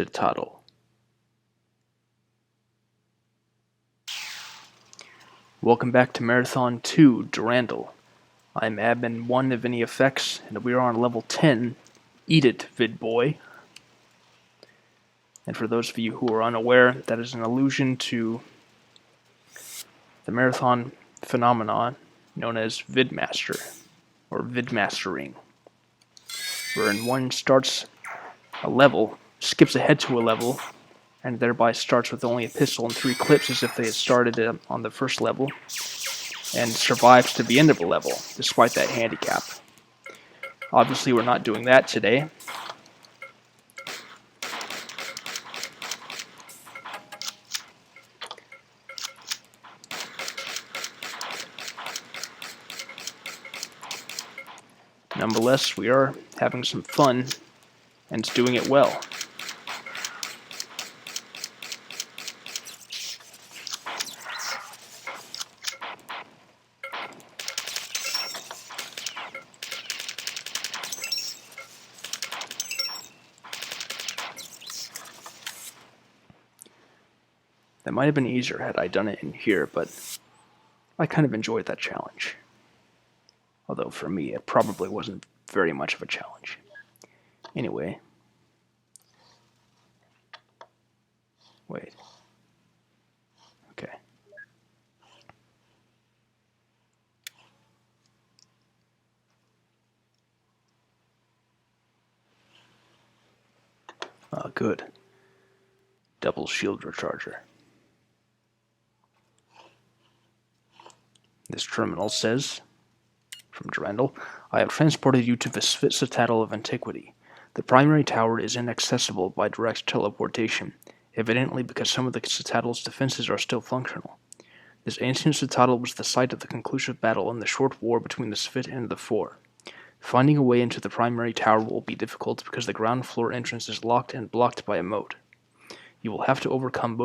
Citadel. Welcome back to Marathon 2, Durandal. I'm Admin 1 of Any Effects, and we are on level 10, Eat It, VidBoy. And for those of you who are unaware, that is an allusion to the marathon phenomenon known as Vidmaster, or Vidmastering, wherein one starts a level, skips ahead to a level, and thereby starts with only a pistol and 3 clips as if they had started on the first level, and survives to the end of a level, despite that handicap. Obviously, we're not doing that today. Nonetheless, we are having some fun, and doing it well. That might have been easier had I done it in here, but I kind of enjoyed that challenge. Although for me, it probably wasn't very much of a challenge. Anyway. Wait. Okay. Good. Double shield recharger. This terminal says, from Durandal, I have transported you to the Citadel of Antiquity. The primary tower is inaccessible by direct teleportation, evidently because some of the Citadel's defenses are still functional. This ancient citadel was the site of the conclusive battle in the short war between the Svit and the Four. Finding a way into the primary tower will be difficult because the ground floor entrance is locked and blocked by a moat. You will have to overcome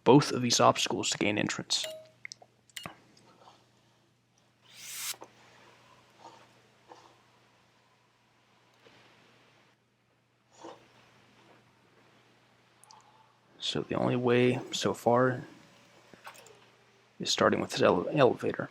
both of these obstacles to gain entrance. So the only way so far is starting with this elevator.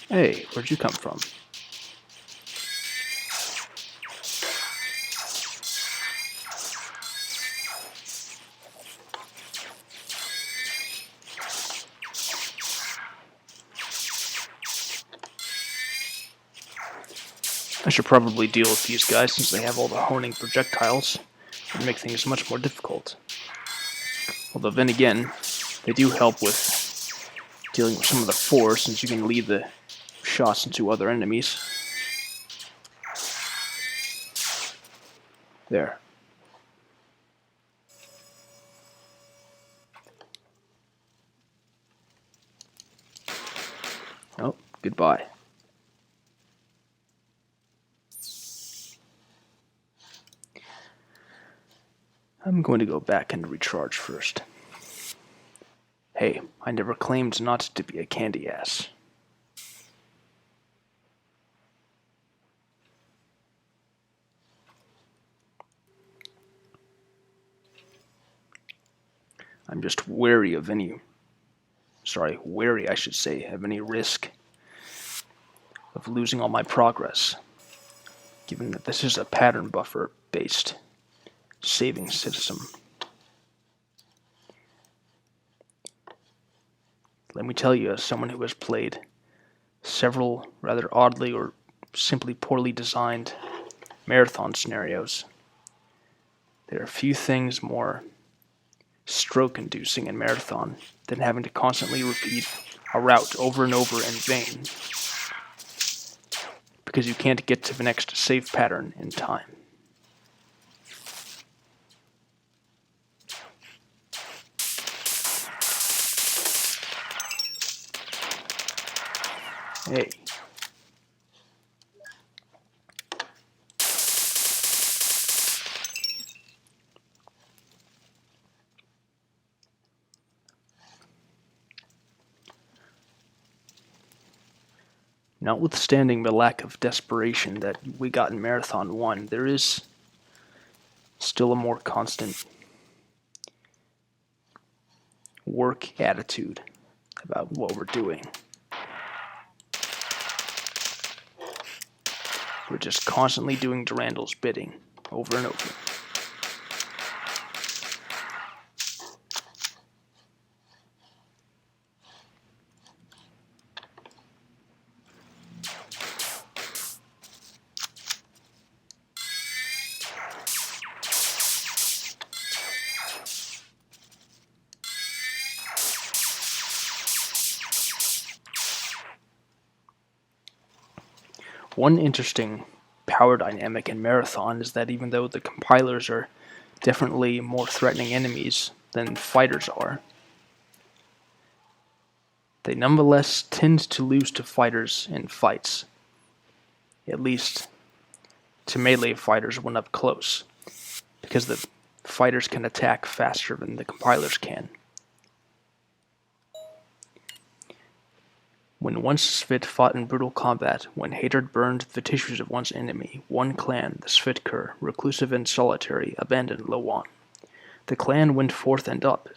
Hey, where'd you come from? I should probably deal with these guys since they have all the honing projectiles and make things much more difficult. Although then again, they do help with dealing with some of the force since you can lead the shots into other enemies. There. Oh, goodbye. I'm going to go back and recharge first. Hey, I never claimed not to be a candy ass. I'm just wary, I should say, of any risk of losing all my progress, given that this is a pattern buffer-based saving system. Let me tell you, as someone who has played several rather oddly or simply poorly designed marathon scenarios, there are few things more stroke-inducing in marathon than having to constantly repeat a route over and over in vain, because you can't get to the next save pattern in time. Hey. Notwithstanding the lack of desperation that we got in Marathon 1, there is still a more constant work attitude about what we're doing. We're just constantly doing Durandal's bidding over and over. One interesting power dynamic in Marathon is that even though the compilers are definitely more threatening enemies than fighters are, they nonetheless tend to lose to fighters in fights, at least to melee fighters when up close, because the fighters can attack faster than the compilers can. When once Svit fought in brutal combat, when hatred burned the tissues of one's enemy, one clan, the Svitkur, reclusive and solitary, abandoned Lowan. The clan went forth and up,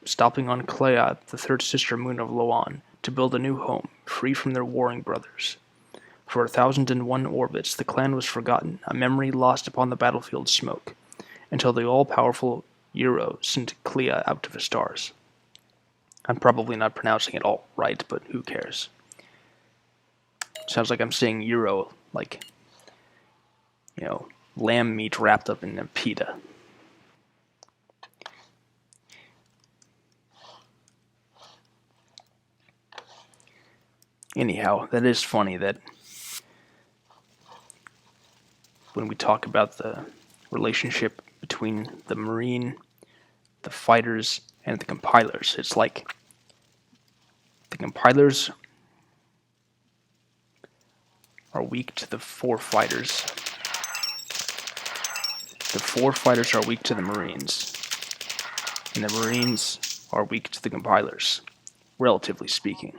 stopping on Clea, the third sister moon of Lowan, to build a new home, free from their warring brothers. For 1001 orbits, the clan was forgotten, a memory lost upon the battlefield's smoke, until the all-powerful Euro sent Clea out to the stars. I'm probably not pronouncing it all right, but who cares? Sounds like I'm saying Euro, like, lamb meat wrapped up in a pita. Anyhow, that is funny that when we talk about the relationship between the Marine, the fighters, and the compilers, it's like the compilers are weak to the four fighters. The four fighters are weak to the Marines, and the Marines are weak to the compilers, relatively speaking.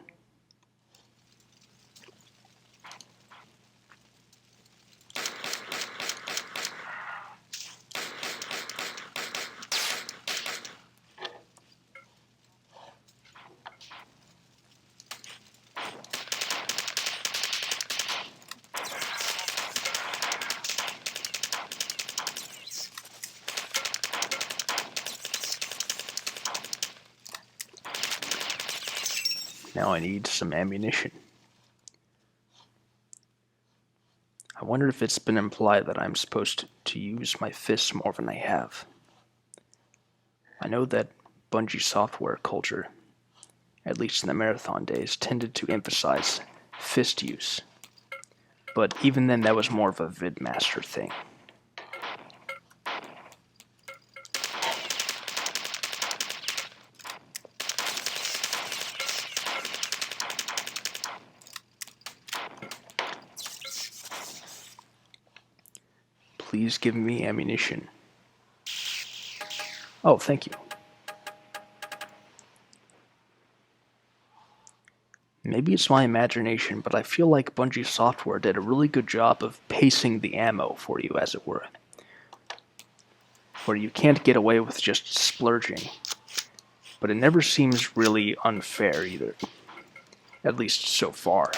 Now I need some ammunition. I wonder if it's been implied that I'm supposed to use my fists more than I have. I know that Bungie software culture, at least in the Marathon days, tended to emphasize fist use. But even then, that was more of a VidMaster thing. Please give me ammunition. Oh, thank you. Maybe it's my imagination, but I feel like Bungie software did a really good job of pacing the ammo for you, as it were. Where you can't get away with just splurging. But it never seems really unfair either. At least so far.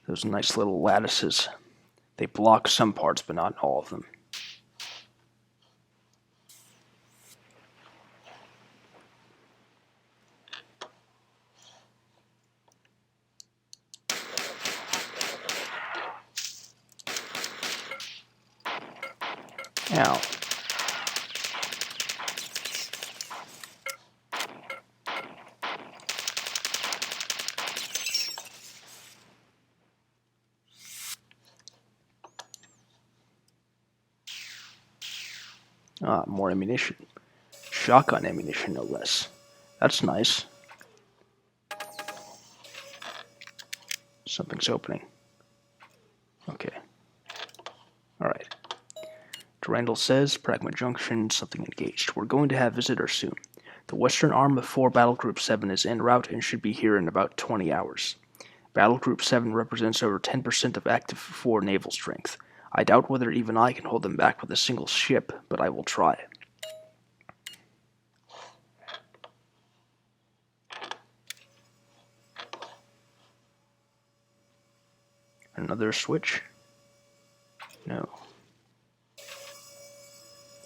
Those nice little lattices. They block some parts, but not all of them. Ow. Ah, more ammunition. Shotgun ammunition, no less. That's nice. Something's opening. Okay. Alright. Durandal says, Pragma Junction, something engaged. We're going to have visitors soon. The western arm of 4 Battle Group 7 is en route and should be here in about 20 hours. Battle Group 7 represents over 10% of active 4 naval strength. I doubt whether even I can hold them back with a single ship, but I will try. Another switch? No.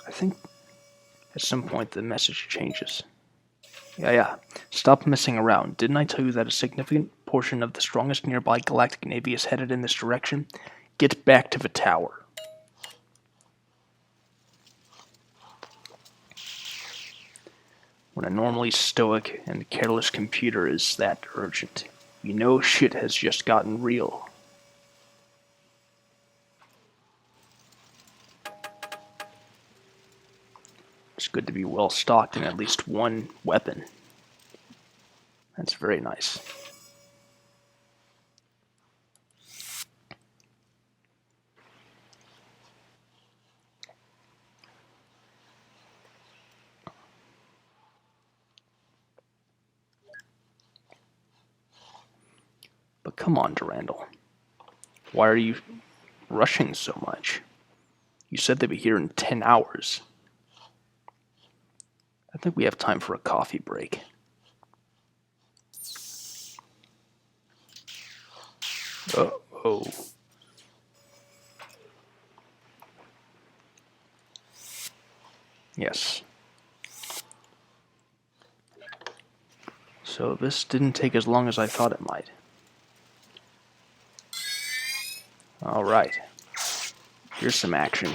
I think at some point the message changes. Yeah. Stop messing around. Didn't I tell you that a significant portion of the strongest nearby galactic navy is headed in this direction? Get back to the tower. When a normally stoic and careless computer is that urgent, you know shit has just gotten real. It's good to be well stocked in at least one weapon. That's very nice. But come on, Durandal. Why are you rushing so much? You said they'd be here in 10 hours. I think we have time for a coffee break. Oh. Yes. So this didn't take as long as I thought it might. Alright. Here's some action.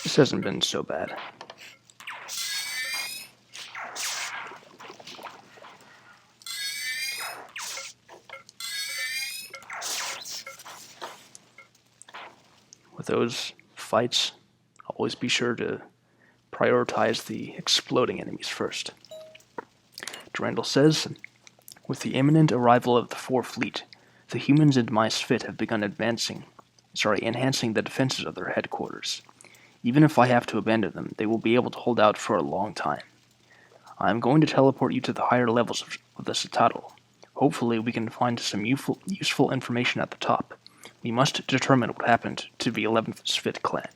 This hasn't been so bad. With those fights, always be sure to prioritize the exploding enemies first. Durandal says, with the imminent arrival of the 4th Fleet, the humans in my Sphit have begun enhancing the defenses of their headquarters. Even if I have to abandon them, they will be able to hold out for a long time. I am going to teleport you to the higher levels of the citadel. Hopefully we can find some useful information at the top. We must determine what happened to the 11th Sphit clan.